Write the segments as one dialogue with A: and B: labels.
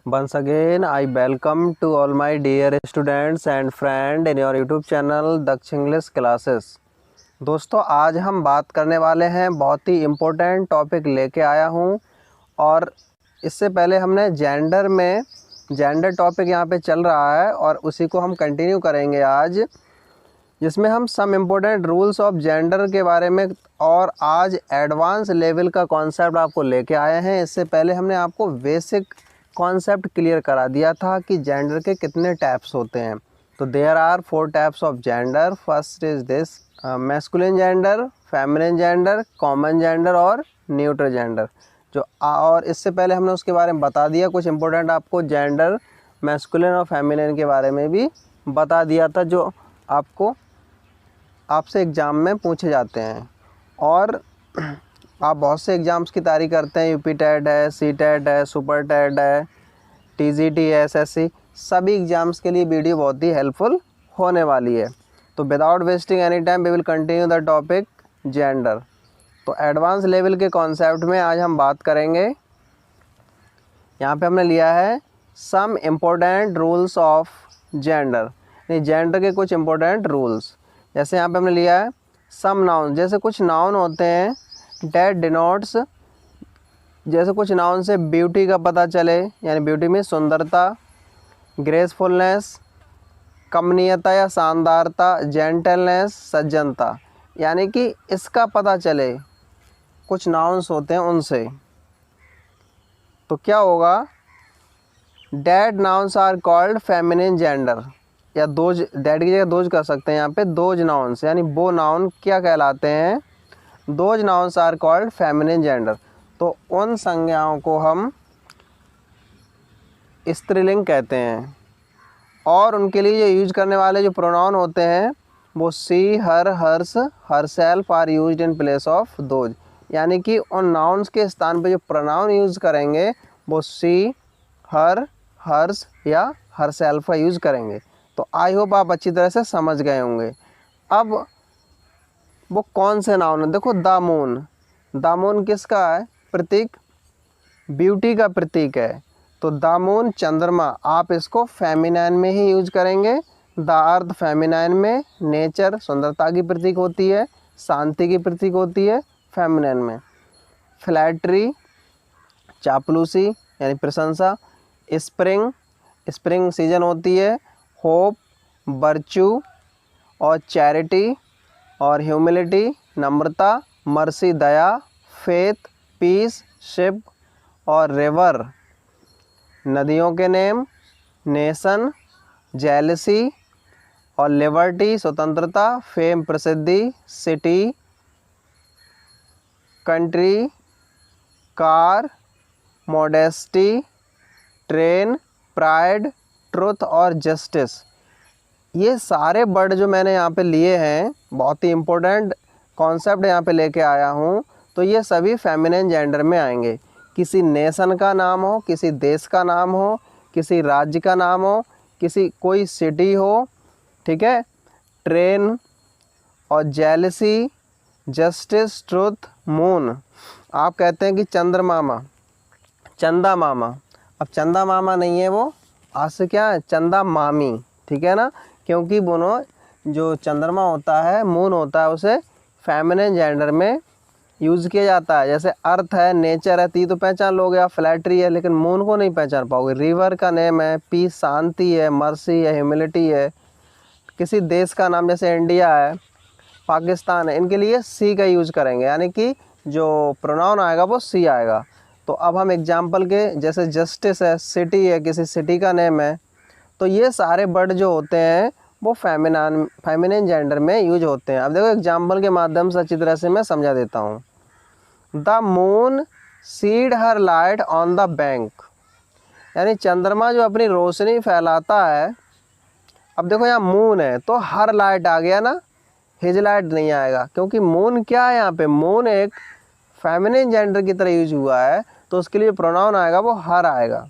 A: Once again, I welcome to all my dear students and friend in your YouTube channel Daksh English classes. दोस्तों, आज हम बात करने वाले हैं, बहुत ही इम्पोर्टेंट टॉपिक लेके आया हूँ। और इससे पहले हमने जेंडर टॉपिक यहाँ पे चल रहा है और उसी को हम कंटिन्यू करेंगे आज, जिसमें हम some important rules of gender के बारे में और आज एडवांस लेवल का कॉन्सेप्ट आपको लेके आए हैं। इससे पहले हमने आपको बेसिक कॉन्सेप्ट क्लियर करा दिया था कि जेंडर के कितने टाइप्स होते हैं। तो there are 4 types of gender. First is this masculine gender, feminine gender, common gender और न्यूट्रल जेंडर। और इससे पहले हमने उसके बारे में बता दिया, कुछ इंपॉर्टेंट आपको जेंडर मैस्कुलिन और फेमिनिन के बारे में भी बता दिया था, जो आपसे एग्ज़ाम में पूछे जाते हैं। और आप बहुत से एग्ज़ाम्स की तैयारी करते हैं, यूपी टेट है, सी टेट है, सुपर टेट है, टीजीटी है, एसएससी, सभी एग्ज़ाम्स के लिए वीडियो बहुत ही हेल्पफुल होने वाली है। तो without wasting any time we will continue the topic gender. तो एडवांस लेवल के कॉन्सेप्ट में आज हम बात करेंगे। यहाँ पे हमने लिया है some important rules of gender, यानी जेंडर के कुछ इम्पोर्टेंट रूल्स। जैसे यहाँ पे हमने लिया है सम नाउन, जैसे कुछ नाउन होते हैं डेट डिनोट्स, जैसे कुछ नाउन से ब्यूटी का पता चले, यानी ब्यूटी में सुंदरता, ग्रेसफुलनेस, कमनीयता या शानदारता, जेंटलनेस, सज्जनता, यानी कि इसका पता चले, कुछ नाउन्स होते हैं उनसे। तो क्या होगा, that nouns are called feminine gender, या दोज, डेट की जगह दोज कर सकते हैं यहाँ पे, दोज नाउन्स, यानी वो नाउन क्या कहलाते हैं, those nouns are called feminine gender. तो उन संज्ञाओं को हम स्त्रीलिंग कहते हैं। और उनके लिए जो यूज करने वाले जो प्रोनाउन होते हैं वो she, her, hers, herself are used in place of those, यानी कि उन नाउन्स के स्थान पे जो प्रोनाउन यूज़ करेंगे वो सी, हर, हर्स या हरसेल्फ का यूज़ करेंगे। तो आई होप आप अच्छी तरह से समझ गए होंगे। अब वो कौन से नाउन है, देखो द मून किसका है प्रतीक, ब्यूटी का प्रतीक है। तो द मून चंद्रमा, आप इसको फेमिनाइन में ही यूज करेंगे। द अर्थ फेमिनाइन में, नेचर सुंदरता की प्रतीक होती है, शांति की प्रतीक होती है फेमिनाइन में। फ्लैटरी चापलूसी यानी प्रशंसा, स्प्रिंग सीजन होती है, होप वर्च्यू और चैरिटी, और ह्यूमिलिटी नम्रता, मर्सी दया, फेथ पीस, शिप और रिवर नदियों के नेम, नेशन जेलसी और लिबर्टी स्वतंत्रता, फेम प्रसिद्धि, city country, car modesty, train pride, truth और जस्टिस। ये सारे वर्ड जो मैंने यहाँ पे लिए हैं, बहुत ही इम्पोर्टेंट कॉन्सेप्ट यहाँ पे लेके आया हूँ। तो ये सभी फेमिनिन जेंडर में आएंगे। किसी नेशन का नाम हो, किसी देश का नाम हो, किसी राज्य का नाम हो, कोई सिटी हो, ठीक है, ट्रेन और जेलसी, जस्टिस, ट्रुथ, मून। आप कहते हैं कि चंदा मामा, अब चंदा मामा नहीं है वो, आज से क्या है चंदा मामी, ठीक है ना, क्योंकि दोनों जो चंद्रमा होता है, मून होता है, उसे फेमिनिन जेंडर में यूज़ किया जाता है। जैसे अर्थ है, नेचर है, ती तो पहचान लोगे आप, फ्लैटरी है, लेकिन मून को नहीं पहचान पाओगे। रिवर का नेम है, पीस शांति है, मर्सी है, ह्यूमिलिटी है। किसी देश का नाम जैसे इंडिया है, पाकिस्तान है, इनके लिए सी का यूज़ करेंगे, यानी कि जो प्रोनाउन आएगा वो सी आएगा। तो अब हम एग्जाम्पल के, जैसे जस्टिस है, सिटी है, किसी सिटी का नेम है। तो ये सारे वर्ड जो होते हैं वो फेमिनिन जेंडर में यूज होते हैं। अब देखो एग्जाम्पल के माध्यम से अच्छी तरह से मैं समझा देता हूँ। The moon seed her light on the bank, यानी चंद्रमा जो अपनी रोशनी फैलाता है। अब देखो यहाँ मून है तो हर लाइट आ गया ना, हिज लाइट नहीं आएगा, क्योंकि मून क्या है, यहाँ पे मून एक फेमिनिन जेंडर की तरह यूज हुआ है, तो उसके लिए प्रोनाउन आएगा वो हर आएगा,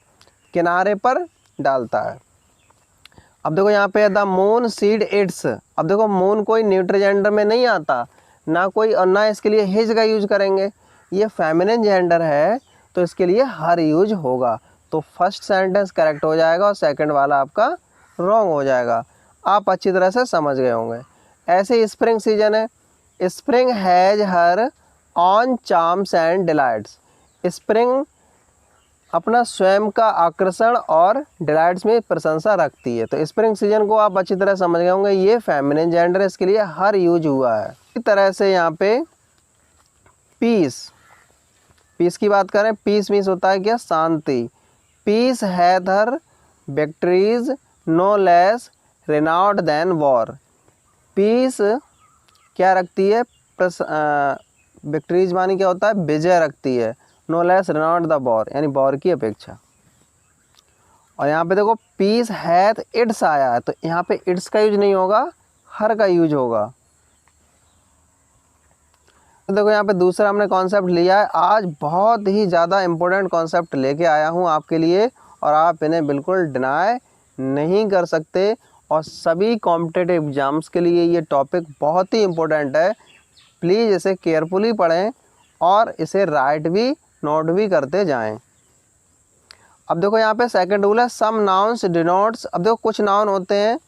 A: किनारे पर डालता है। अब देखो यहाँ पे द मून सीड इट्स, अब देखो मून कोई न्यूट्रल जेंडर में नहीं आता ना कोई, और ना इसके लिए हिज का यूज करेंगे, ये फेमिनिन जेंडर है तो इसके लिए हर यूज होगा। तो फर्स्ट सेंटेंस करेक्ट हो जाएगा और सेकंड वाला आपका रॉन्ग हो जाएगा। आप अच्छी तरह से समझ गए होंगे। ऐसे ही स्प्रिंग सीजन है। Spring has her on charms and delights. Spring अपना स्वयं का आकर्षण और डिलाइट्स में प्रशंसा रखती है। तो स्प्रिंग सीजन को आप अच्छी तरह समझ गए होंगे। ये फेमिनिन जेंडर है, इसके लिए हर यूज हुआ है। इसी तरह से यहाँ पे पीस, पीस की बात करें, पीस मीन्स होता है क्या, शांति। Peace hath her victories no less renowned than war. Peace क्या रखती है, विक्ट्रीज मानी क्या होता है, विजय रखती है। No less Raynaud the war, यानी वॉर की अपेक्षा। और यहाँ पे देखो पीस हैथ इट्स आया है, तो यहाँ पे इट्स का यूज नहीं होगा, हर का यूज होगा। तो देखो यहाँ पे दूसरा हमने कॉन्सेप्ट लिया है। आज बहुत ही ज़्यादा इम्पोर्टेंट कॉन्सेप्ट लेके आया हूँ आपके लिए, और आप इन्हें बिल्कुल डिनाई नहीं कर सकते। और सभी कॉम्पिटिटिव एग्जाम्स के लिए ये टॉपिक बहुत ही इम्पोर्टेंट है। प्लीज़ इसे केयरफुली पढ़ें और इसे राइट भी नोट भी करते जाएं। अब देखो यहाँ पे सेकंड रूल है, सम नाउन्स डिनोट्स। अब देखो कुछ नाउन होते हैं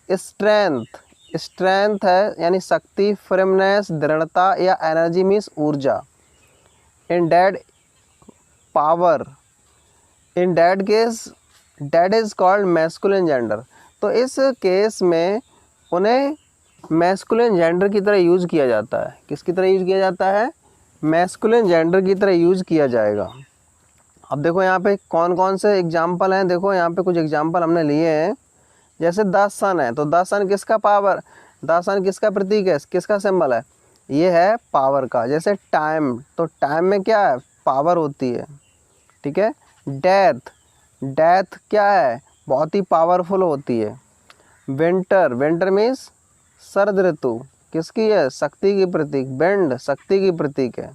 A: स्ट्रेंथ, स्ट्रेंथ है यानी शक्ति, फर्मनेस दृढ़ता, या एनर्जी मीन्स ऊर्जा। In that power, in that case that is called masculine gender. तो इस केस में उन्हें मैस्कुलिन जेंडर की तरह यूज़ किया जाता है। किसकी तरह यूज़ किया जाता है, मैस्कुलिन जेंडर की तरह यूज़ किया जाएगा। अब देखो यहाँ पे कौन कौन से एग्जाम्पल हैं। देखो यहाँ पे कुछ एग्जाम्पल हमने लिए हैं। जैसे द सन है, तो द सन किसका पावर, द सन किसका प्रतीक है, किसका सिंबल है, ये है पावर का। जैसे टाइम, तो टाइम में क्या है, पावर होती है, ठीक है। डेथ, डेथ क्या है, बहुत ही पावरफुल होती है। विंटर, विंटर मीन्स सर्द ऋतु, किसकी है, शक्ति की प्रतीक। विंड शक्ति की प्रतीक है।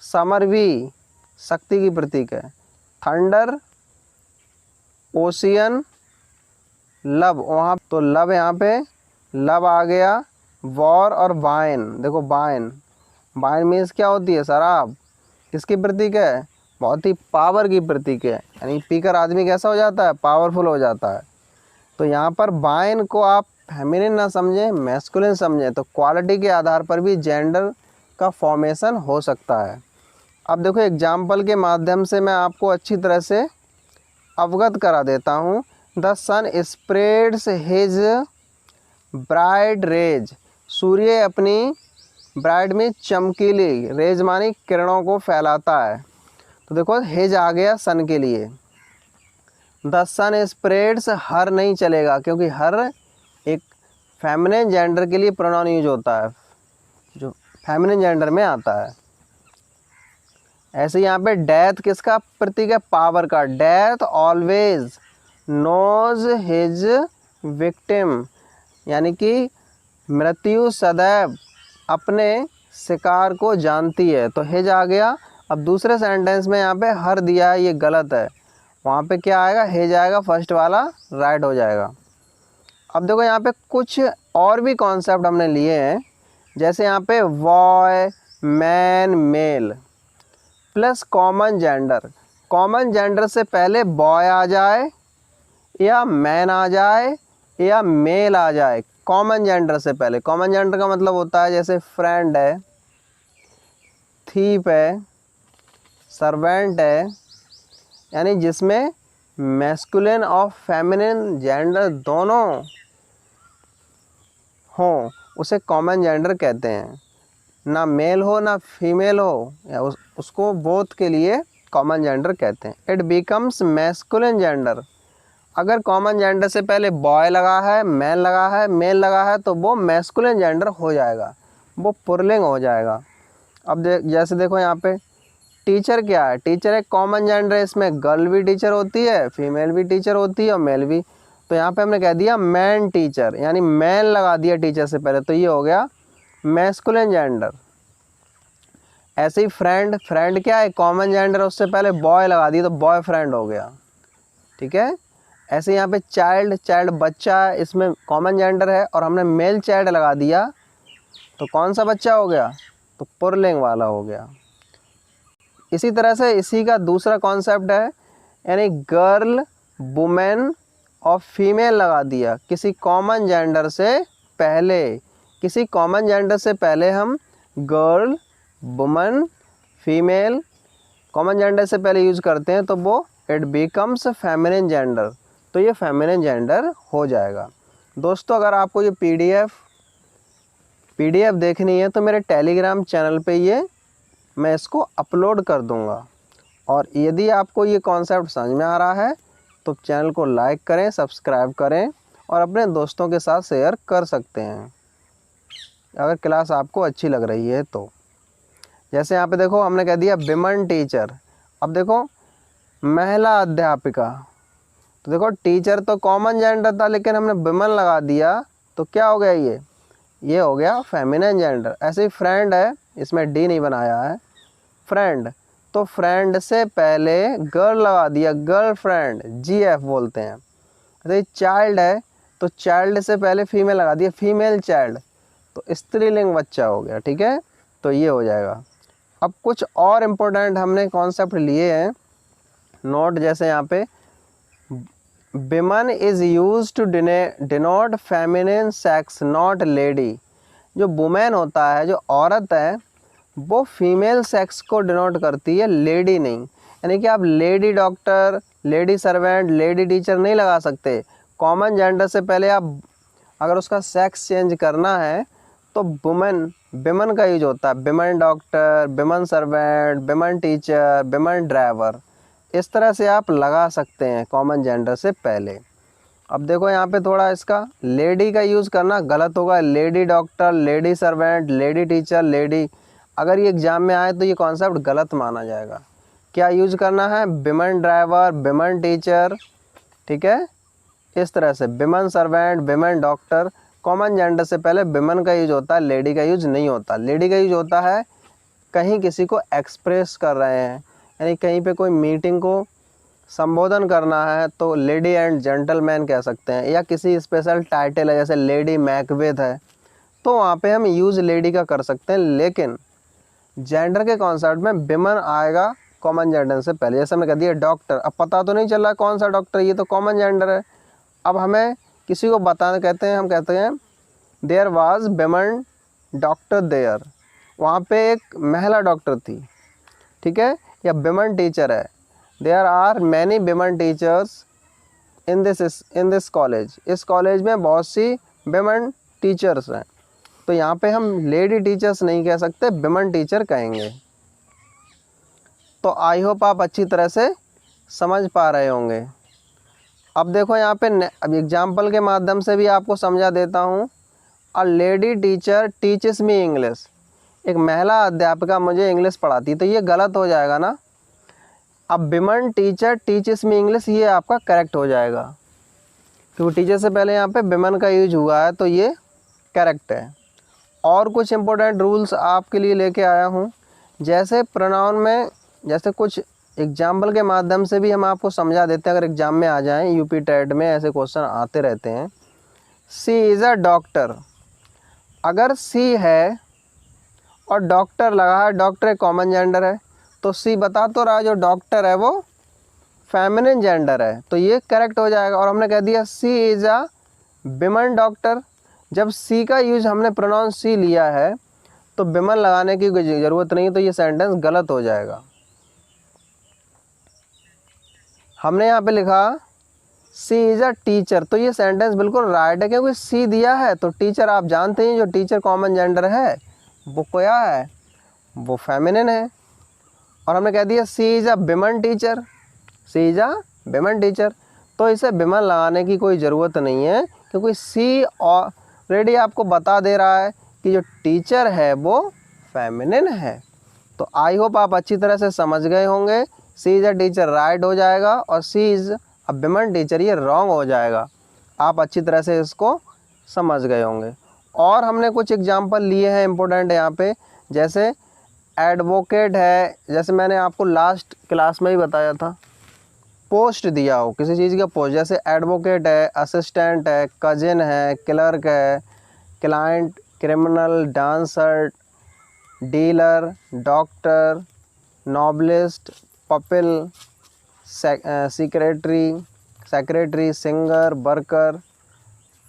A: समर भी शक्ति की प्रतीक है। थंडर, ओशियन, लव, वहाँ तो लव, यहाँ पे लव आ गया। वॉर और वाइन, देखो वाइन, वाइन मीन्स क्या होती है, शराब, किसकी प्रतीक है, बहुत ही पावर की प्रतीक है। यानी पीकर आदमी कैसा हो जाता है, पावरफुल हो जाता है। तो यहाँ पर वाइन को आप फेमिनिन ना समझें, मैस्कुलिन समझें, तो क्वालिटी के आधार पर भी जेंडर का फॉर्मेशन हो सकता है। अब देखो एग्जाम्पल के माध्यम से मैं आपको अच्छी तरह से अवगत करा देता हूँ। The sun spreads his bright rays. सूर्य अपनी ब्राइट में चमकीली, रेज मानी किरणों को फैलाता है। तो देखो हिज आ गया सन के लिए। द सन स्प्रेड्स, हर नहीं चलेगा क्योंकि हर एक फेमिनिन जेंडर के लिए प्रोनाउन यूज होता है, जो फेमिनिन जेंडर में आता है। ऐसे यहाँ पे डेथ किसका प्रतीक है, पावर का। Death always knows his victim, यानी कि मृत्यु सदैव अपने शिकार को जानती है। तो हिज आ गया। अब दूसरे सेंटेंस में यहाँ पे हर दिया है, ये गलत है। वहाँ पे क्या आएगा, हिज आएगा, फर्स्ट वाला राइट हो जाएगा। अब देखो यहाँ पे कुछ और भी कॉन्सेप्ट हमने लिए हैं। जैसे यहाँ पे boy, man, male plus common gender. Common gender से पहले बॉय आ जाए या मैन आ जाए या मेल आ जाए, कॉमन जेंडर से पहले। कॉमन जेंडर का मतलब होता है जैसे फ्रेंड है, थीप है, सर्वेंट है, यानी जिसमें मैस्कुलिन और फेमिनिन जेंडर दोनों हों, उसे कॉमन जेंडर कहते हैं। ना मेल हो ना फीमेल हो, या उसको बोथ के लिए कॉमन जेंडर कहते हैं। It becomes masculine gender. अगर कॉमन जेंडर से पहले बॉय लगा है, मैन लगा है, मेल लगा है, तो वो मैस्कुलिन जेंडर हो जाएगा, वो पुल्लिंग हो जाएगा। अब जैसे देखो यहाँ पे टीचर क्या है, टीचर एक कॉमन जेंडर है, इसमें गर्ल भी टीचर होती है, फीमेल भी टीचर होती है और मेल भी। तो यहाँ पे हमने कह दिया मैन टीचर, यानी मैन लगा दिया टीचर से पहले, तो ये हो गया मैस्कुलिन जेंडर। ऐसे ही फ्रेंड, फ्रेंड क्या है, कॉमन जेंडर, उससे पहले बॉय लगा दिया तो बॉयफ्रेंड हो गया, ठीक है। ऐसे यहाँ पे चाइल्ड, चाइल्ड बच्चा है, इसमें कॉमन जेंडर है और हमने मेल चाइल्ड लगा दिया तो कौन सा बच्चा हो गया, तो पुल्लिंग वाला हो गया। इसी तरह से इसी का दूसरा कॉन्सेप्ट है यानी गर्ल, वुमेन और फीमेल लगा दिया किसी कॉमन जेंडर से पहले। किसी कॉमन जेंडर से पहले हम girl, woman, female common gender से पहले यूज़ करते हैं तो वो इट बिकम्स फेमिनिन जेंडर, तो ये फेमिनिन जेंडर हो जाएगा। दोस्तों अगर आपको ये पीडीएफ देखनी है तो मेरे टेलीग्राम चैनल पे ये मैं इसको अपलोड कर दूंगा। और यदि आपको ये कॉन्सेप्ट समझ में आ रहा है तो चैनल को लाइक करें, सब्सक्राइब करें और अपने दोस्तों के साथ शेयर कर सकते हैं अगर क्लास आपको अच्छी लग रही है तो। जैसे यहाँ पे देखो हमने कह दिया विमेन टीचर, अब देखो महिला अध्यापिका, तो देखो टीचर तो कॉमन जेंडर था लेकिन हमने विमेन लगा दिया तो क्या हो गया, ये हो गया फेमिनिन जेंडर। ऐसे ही फ्रेंड है, इसमें डी नहीं बनाया है, फ्रेंड, तो फ्रेंड से पहले गर्ल लगा दिया, गर्ल फ्रेंड, GF बोलते हैं। ऐसे ही चाइल्ड है तो चाइल्ड से पहले फीमेल लगा दिया, फीमेल चाइल्ड, तो स्त्रीलिंग बच्चा हो गया। ठीक है, तो ये हो जाएगा। अब कुछ और इम्पोर्टेंट हमने कॉन्सेप्ट लिए हैं नोट, जैसे यहाँ पे women is use to denote feminine sex not lady. जो वुमेन होता है, जो औरत है, वो फीमेल सेक्स को डिनोट करती है, लेडी नहीं। यानी कि आप lady doctor, lady servant, lady teacher नहीं लगा सकते। कॉमन जेंडर से पहले आप अगर उसका सेक्स चेंज करना है तो विमन का यूज होता है, women doctor, women servant, women teacher, women driver, इस तरह से आप लगा सकते हैं कॉमन जेंडर से पहले। अब देखो यहाँ पे थोड़ा इसका लेडी का यूज़ करना गलत होगा, lady doctor, lady servant, lady teacher, lady, अगर ये एग्ज़ाम में आए तो ये कॉन्सेप्ट गलत माना जाएगा। क्या यूज़ करना है, विमन ड्राइवर, विमन टीचर, ठीक है, इस तरह से women servant, women doctor. Common gender से पहले विमन का यूज होता है, लेडी का यूज नहीं होता। लेडी का यूज होता है कहीं किसी को एक्सप्रेस कर रहे हैं, यानी कहीं पे कोई मीटिंग को संबोधन करना है तो लेडी एंड जेंटलमैन कह सकते हैं, या किसी स्पेशल टाइटल है जैसे लेडी मैकबेथ है तो वहाँ पे हम यूज़ लेडी का कर सकते हैं। लेकिन जेंडर के कॉन्सेप्ट में विमन आएगा कॉमन जेंडर से पहले। जैसे हमने कह दिया डॉक्टर, अब पता तो नहीं चल रहा कौन सा डॉक्टर, ये तो कॉमन जेंडर है। अब हमें किसी को बताना कहते हैं, हम कहते हैं there was women doctor there, वहाँ पे एक महिला डॉक्टर थी, ठीक है, या विमन टीचर है, there are many women teachers in this college, इस कॉलेज में बहुत सी विमन टीचर्स हैं। तो यहाँ पे हम लेडी टीचर्स नहीं कह सकते, विमन टीचर कहेंगे। तो आई होप आप अच्छी तरह से समझ पा रहे होंगे। अब देखो यहाँ पे अब एग्जाम्पल के माध्यम से भी आपको समझा देता हूँ। A lady teacher teaches me English, एक महिला अध्यापिका मुझे इंग्लिश पढ़ाती, तो ये गलत हो जाएगा ना। अब women teacher teaches me English, ये आपका करेक्ट हो जाएगा क्योंकि टीचर से पहले यहाँ पे विमन का यूज हुआ है, तो ये करेक्ट है। और कुछ इंपॉर्टेंट रूल्स आपके लिए लेके आया हूँ, जैसे प्रोनाउन में, जैसे कुछ एग्जाम्पल के माध्यम से भी हम आपको समझा देते हैं, अगर एग्जाम में आ जाएं, यूपी टेट में ऐसे क्वेश्चन आते रहते हैं। सी इज़ अ डॉक्टर, अगर सी है और डॉक्टर लगा है, डॉक्टर एक कॉमन जेंडर है, तो सी बता तो रहा जो डॉक्टर है वो फेमिनिन जेंडर है, तो ये करेक्ट हो जाएगा। और हमने कह दिया she is a women doctor, जब सी का यूज हमने प्रोनाउन सी लिया है तो विमन लगाने की कोई ज़रूरत नहीं, तो ये सेंटेंस गलत हो जाएगा। हमने यहाँ पे लिखा सी इज़ अ टीचर, तो ये सेंटेंस बिल्कुल राइट है क्योंकि सी दिया है, तो टीचर आप जानते हैं जो टीचर कॉमन जेंडर है वो क्या है, वो फेमिनिन है। और हमने कह दिया she is a women teacher, she is a women teacher, तो इसे विमन लगाने की कोई ज़रूरत नहीं है क्योंकि सी ऑलरेडी आपको बता दे रहा है कि जो टीचर है वो फेमिनिन है। तो आई होप आप अच्छी तरह से समझ गए होंगे। सी इज़ अ टीचर राइट हो जाएगा और सी इज़ अ विमन टीचर ये रॉन्ग हो जाएगा। आप अच्छी तरह से इसको समझ गए होंगे। और हमने कुछ एग्जांपल लिए हैं इम्पोर्टेंट यहाँ पे, जैसे एडवोकेट है, जैसे मैंने आपको लास्ट क्लास में ही बताया था, पोस्ट दिया हो किसी चीज़ का पोस्ट, जैसे एडवोकेट है, असिस्टेंट है, कजिन है, क्लर्क है, client, criminal, dancer, dealer, doctor, novelist, pupil, secretary, singer, worker,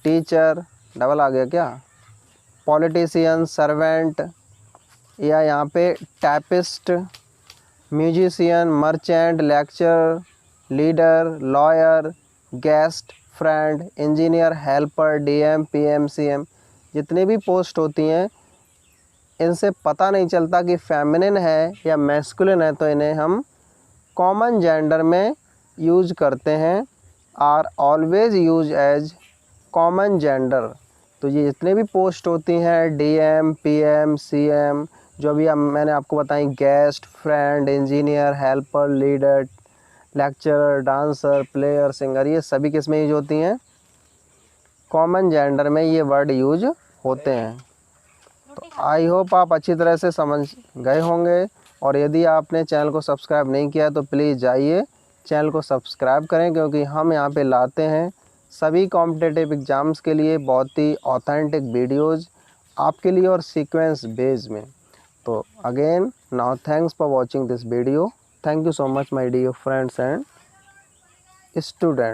A: teacher, double आ गया क्या, पॉलिटिशियन, सर्वेंट, या यहाँ पे typist, musician, merchant, lecture, leader, lawyer, guest, friend, engineer, helper, DM, PM, CM, जितनी भी पोस्ट होती हैं इनसे पता नहीं चलता कि फेमिनिन है या मैस्कुलिन है, तो इन्हें हम कॉमन जेंडर में यूज करते हैं, are always use as common gender. तो ये जितने भी पोस्ट होती हैं डीएम, पीएम, सीएम, जो अभी मैंने आपको बताई, guest, friend, engineer, helper, leader, lecturer, dancer, player, singer, ये सभी किस में यूज होती हैं, कॉमन जेंडर में ये वर्ड यूज होते हैं। तो आई होप आप अच्छी तरह से समझ गए होंगे, और यदि आपने चैनल को सब्सक्राइब नहीं किया तो प्लीज़ जाइए चैनल को सब्सक्राइब करें, क्योंकि हम यहाँ पे लाते हैं सभी कॉम्पिटिटिव एग्ज़ाम्स के लिए बहुत ही ऑथेंटिक वीडियोज़ आपके लिए और सीक्वेंस बेस में। तो again now thanks for watching this video. Thank you so much my dear friends and student.